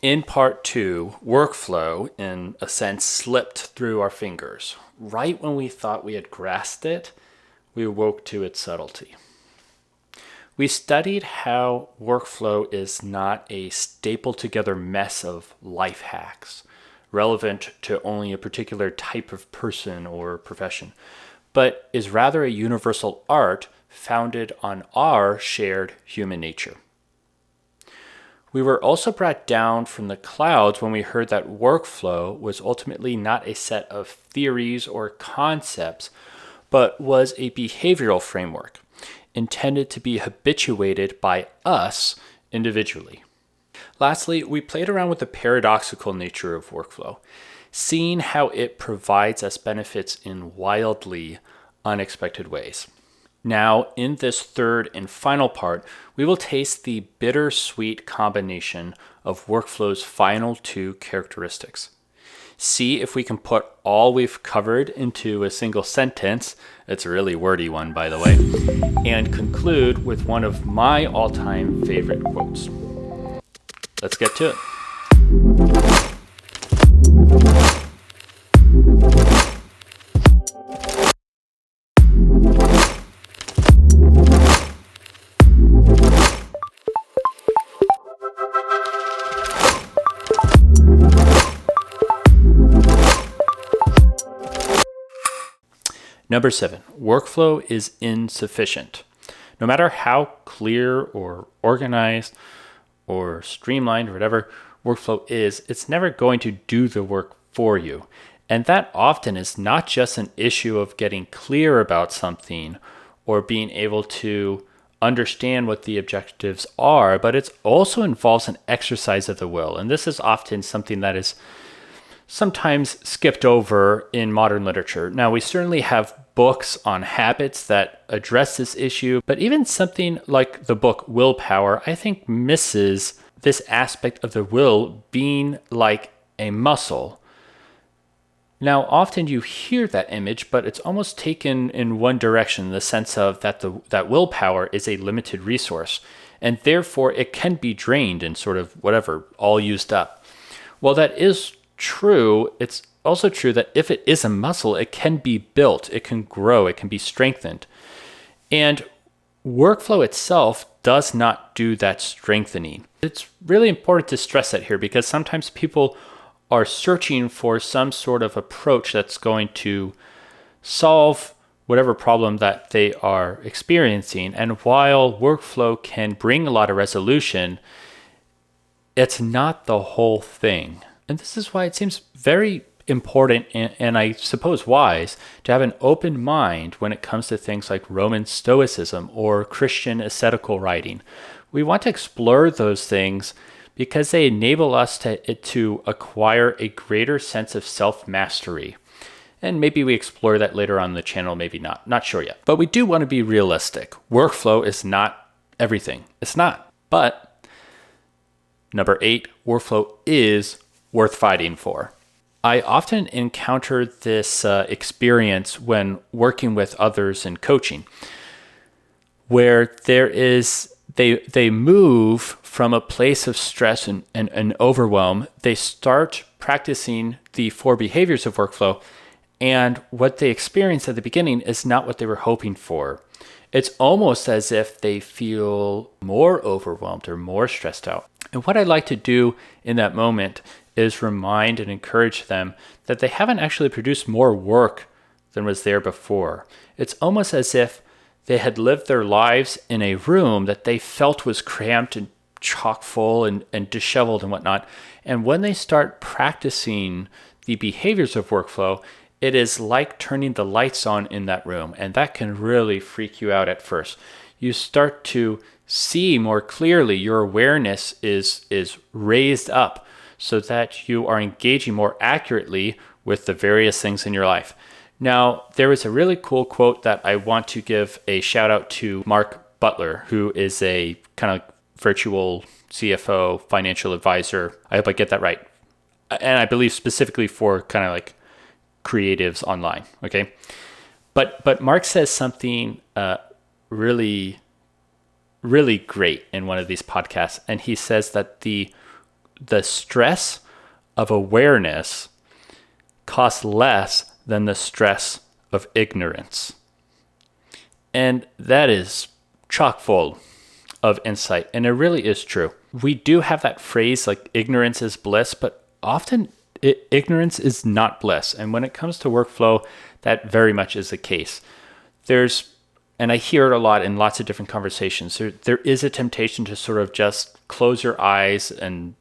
In part two, workflow, in a sense, slipped through our fingers. Right when we thought we had grasped it, we awoke to its subtlety. We studied how workflow is not a stapled together mess of life hacks, relevant to only a particular type of person or profession, but is rather a universal art founded on our shared human nature. We were also brought down from the clouds when we heard that workflow was ultimately not a set of theories or concepts, but was a behavioral framework intended to be habituated by us individually. Lastly, we played around with the paradoxical nature of workflow, seeing how it provides us benefits in wildly unexpected ways. Now, in this third and final part, we will taste the bittersweet combination of workflow's final two characteristics. See if we can put all we've covered into a single sentence, it's a really wordy one, by the way, and conclude with one of my all-time favorite quotes. Let's get to it. Number 7, workflow is insufficient. No matter how clear or organized or streamlined or whatever workflow is, it's never going to do the work for you. And that often is not just an issue of getting clear about something or being able to understand what the objectives are, but it also involves an exercise of the will. And this is often something that is sometimes skipped over in modern literature. Now, we certainly have books on habits that address this issue, but even something like the book Willpower, I think misses this aspect of the will being like a muscle. Now, often you hear that image, but it's almost taken in one direction, in the sense of that willpower is a limited resource, and therefore it can be drained and sort of whatever, all used up. Well, that is true. It's also true that if it is a muscle, it can be built, it can grow, it can be strengthened. And workflow itself does not do that strengthening. It's really important to stress that here, because sometimes people are searching for some sort of approach that's going to solve whatever problem that they are experiencing. And while workflow can bring a lot of resolution, it's not the whole thing. And this is why it seems very important and I suppose wise to have an open mind when it comes to things like Roman Stoicism or Christian ascetical writing. We want to explore those things because they enable us to acquire a greater sense of self-mastery. And maybe we explore that later on the channel, maybe not. Not sure yet. But we do want to be realistic. Workflow is not everything. It's not. But number 8, workflow is worth fighting for. I often encounter this experience when working with others in coaching, where they move from a place of stress and overwhelm. They start practicing the 4 behaviors of workflow, and what they experience at the beginning is not what they were hoping for. It's almost as if they feel more overwhelmed or more stressed out. And what I like to do in that moment is remind and encourage them that they haven't actually produced more work than was there before. It's almost as if they had lived their lives in a room that they felt was cramped and chock full and disheveled and whatnot. And when they start practicing the behaviors of workflow, it is like turning the lights on in that room. And that can really freak you out at first. You start to see more clearly, your awareness is raised up, so that you are engaging more accurately with the various things in your life. Now, there is a really cool quote that I want to give a shout out to Mark Butler, who is a kind of virtual CFO, financial advisor. I hope I get that right. And I believe specifically for kind of like creatives online, okay? But Mark says something really, really great in one of these podcasts, and he says that the the stress of awareness costs less than the stress of ignorance. And that is chock full of insight. And it really is true. We do have that phrase like ignorance is bliss, but often ignorance is not bliss. And when it comes to workflow, that very much is the case. And I hear it a lot in lots of different conversations, there is a temptation to sort of just close your eyes and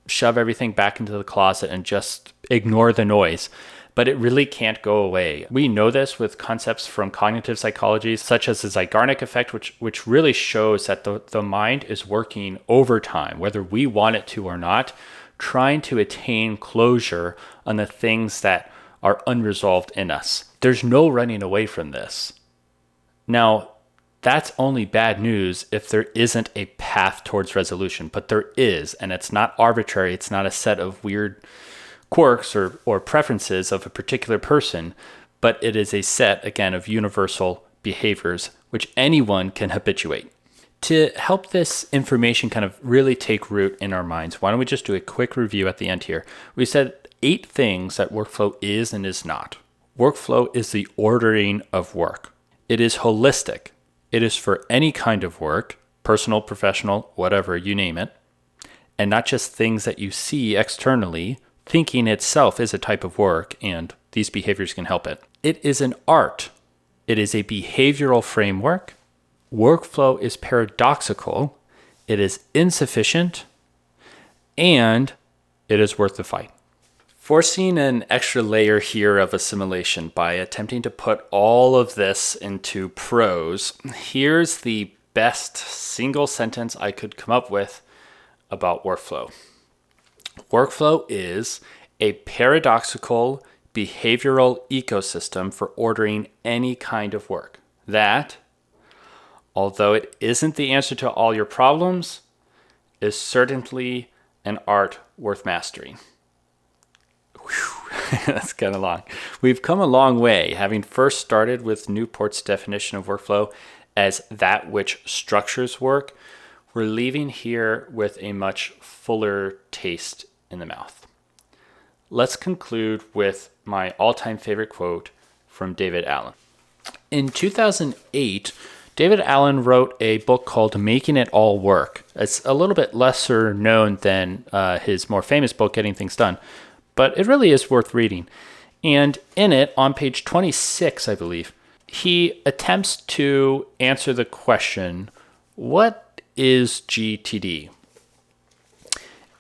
shove everything back into the closet and just ignore the noise. But it really can't go away. We know this with concepts from cognitive psychology, such as the Zeigarnik effect, which really shows that the mind is working overtime, whether we want it to or not, trying to attain closure on the things that are unresolved in us. There's no running away from this. Now, that's only bad news if there isn't a path towards resolution, but there is, and it's not arbitrary. It's not a set of weird quirks or preferences of a particular person, but it is a set, again, of universal behaviors which anyone can habituate. To help this information kind of really take root in our minds, why don't we just do a quick review at the end here? We said 8 things that workflow is and is not. Workflow is the ordering of work. It is holistic. It is for any kind of work, personal, professional, whatever, you name it, and not just things that you see externally. Thinking itself is a type of work, and these behaviors can help it. It is an art. It is a behavioral framework. Workflow is paradoxical. It is insufficient, and it is worth the fight. Forcing an extra layer here of assimilation by attempting to put all of this into prose, here's the best single sentence I could come up with about workflow. Workflow is a paradoxical behavioral ecosystem for ordering any kind of work that, although it isn't the answer to all your problems, is certainly an art worth mastering. Whew, that's kind of long. We've come a long way, having first started with Newport's definition of workflow as that which structures work. We're leaving here with a much fuller taste in the mouth. Let's conclude with my all-time favorite quote from David Allen. In 2008, David Allen wrote a book called Making It All Work. It's a little bit lesser known than his more famous book, Getting Things Done, but it really is worth reading. And in it, on page 26, I believe, he attempts to answer the question, what is GTD?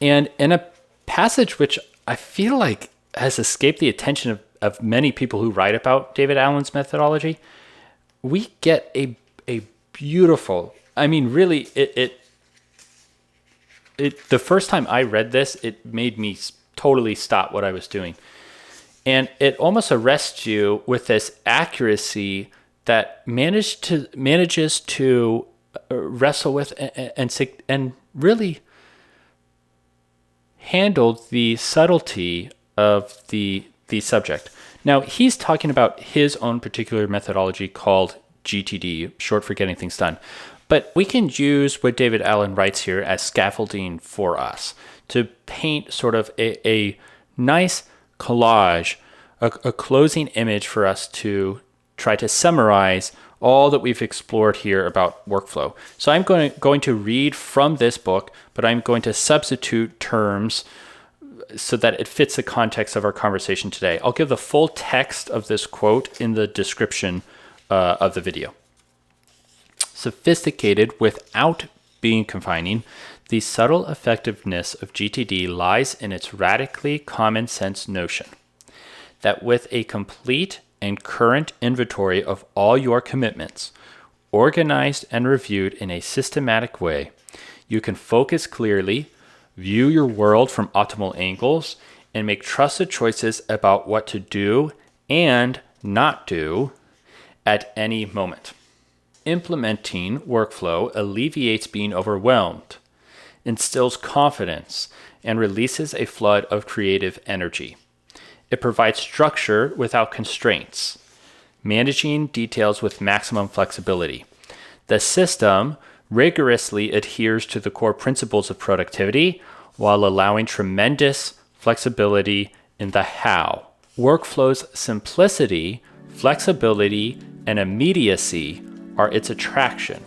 And in a passage which I feel like has escaped the attention of many people who write about David Allen's methodology, we get a beautiful, I mean, really, the first time I read this, it made me totally stop what I was doing. And it almost arrests you with this accuracy that manages to wrestle with and really handled the subtlety of the subject. Now, he's talking about his own particular methodology called GTD, short for Getting Things Done. But we can use what David Allen writes here as scaffolding for us to paint sort of a nice collage, a closing image for us to try to summarize all that we've explored here about workflow. So I'm going to read from this book, but I'm going to substitute terms so that it fits the context of our conversation today. I'll give the full text of this quote in the description of the video. Sophisticated without being confining, the subtle effectiveness of GTD lies in its radically common sense notion that with a complete and current inventory of all your commitments, organized and reviewed in a systematic way, you can focus clearly, view your world from optimal angles, and make trusted choices about what to do and not do at any moment. Implementing workflow alleviates being overwhelmed, instills confidence, and releases a flood of creative energy. It provides structure without constraints, managing details with maximum flexibility. The system rigorously adheres to the core principles of productivity while allowing tremendous flexibility in the how. Workflow's simplicity, flexibility, and immediacy are its attraction.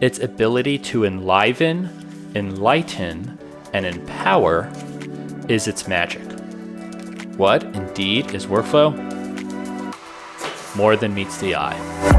Its ability to enliven, enlighten, and empower is its magic. What, indeed, is workflow? More than meets the eye.